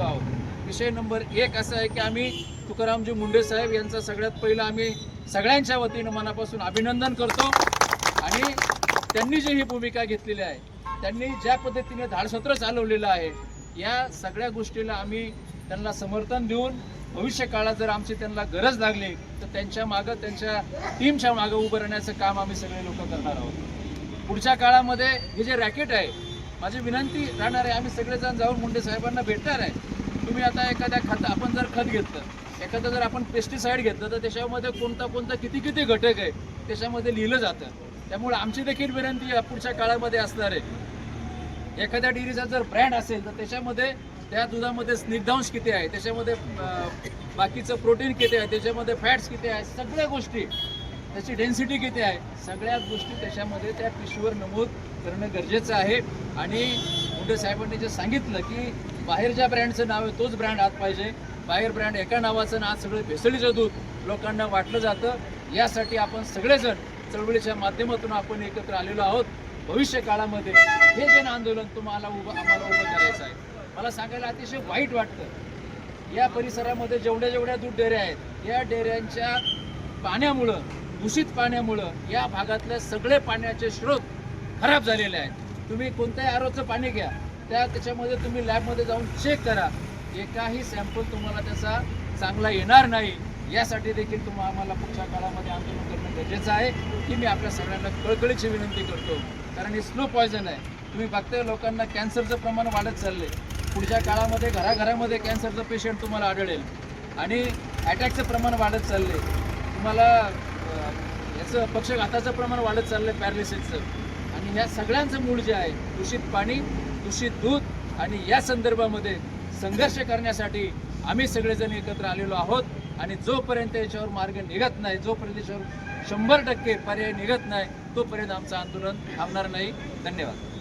आहोत। विषय नंबर 1 असा आहे की आम्ही तुकारामजी मुंडे साहेब यांचा सगळ्यात पहिलं आम्ही सगळ्यांच्या वतीनं मनापासून अभिनंदन करतो आणि त्यांनी जी ही भूमिका घेतलेली आहे, त्यांनी ज्या पद्धतीने धाडसत्र चालवलेलं आहे, या सगळ्या गोष्टीला आम्ही त्यांना समर्थन देऊन भविष्य काळात जर आमची त्यांना गरज लागली तर त्यांच्या मागं, त्यांच्या टीमच्या मागं उभं राहण्याचं काम आम्ही सगळे लोक करणार आहोत। पुढच्या काळामध्ये हे जे रॅकेट आहे, माझी विनंती राहणार आहे, आम्ही सगळेजण जाऊन मुंडे साहेबांना भेटणार आहे। तुम्ही आता एखाद्या आपण जर खत घेतलं, एखादं जर आपण पेस्टिसाईड घेतलं तर त्याच्यामध्ये कोणता किती घटक आहे त्याच्यामध्ये लिहिलं जातं। त्यामुळे आमची देखील विनंती पुढच्या काळामध्ये असणार आहे, एखाद्या डेअरीचा जर ब्रँड असेल तर त्याच्यामध्ये त्या दुधामध्ये स्निग्धांश किती आहे, त्याच्यामध्ये बाकीचं प्रोटीन किती आहे, त्याच्यामध्ये फॅट्स किती आहे, सगळ्या गोष्टी, त्याची डेन्सिटी किती आहे, सगळ्याच गोष्टी त्याच्यामध्ये त्या पिशवीवर नमूद करणं गरजेचं आहे। आणि मुंडे साहेबांनी जे सांगितलं की बाहेर ज्या ब्रँडचं नाव आहे तोच ब्रँड आत पाहिजे, बाहेर ब्रँड एका नावाचं आज सगळं भेसळीचं दूध लोकांना वाटलं जातं, यासाठी आपण सगळेजण चळवळीच्या माध्यमातून आपण एकत्र आलेलो आहोत। भविष्य काळामध्ये हे जन आंदोलन आम्हाला उभं करायचं आहे। मला सांगायला अतिशय वाईट वाटतं, या परिसरामध्ये जेवढ्या दूध डेऱ्या आहेत, या डेऱ्यांच्या पाण्यामुळं, दूषित पाण्यामुळं या भागातल्या सगळे पाण्याचे स्रोत खराब झालेले आहेत। तुम्ही कोणत्याही आरोचं पाणी घ्या, त्याच्यामध्ये तुम्ही लॅबमध्ये जाऊन चेक करा, एकाही सॅम्पल तुम्हाला त्याचा चांगला येणार नाही। यासाठी देखील आम्हाला पुढच्या काळामध्ये आंदोलन करणं गरजेचं आहे की मी आपल्या सगळ्यांना कळकळीची विनंती करतो, कारण हे स्लो पॉयझन आहे। तुम्ही बघताय लोकांना कॅन्सरचं प्रमाण वाढत चाललंय, पुढच्या काळामध्ये घराघरामध्ये कॅन्सरचं पेशंट तुम्हाला आढळेल आणि अटॅकचं प्रमाण वाढत चाललंय, तुम्हाला याचं पक्षघाताचं प्रमाण वाढत चाललंय, पॅरालिसिसचं। आणि ह्या सगळ्यांचं मूळ जे आहे दूषित पाणी, दूषित दूध, आणि या संदर्भामध्ये संघर्ष करण्यासाठी आम्ही सगळेजण एकत्र आलेलो आहोत। आणि जोपर्यंत याच्यावर मार्ग निघत नाही, जोपर्यंत याच्यावर 100% पर्याय निघत नाही, तोपर्यंत आमचं आंदोलन थांबणार नाही। धन्यवाद।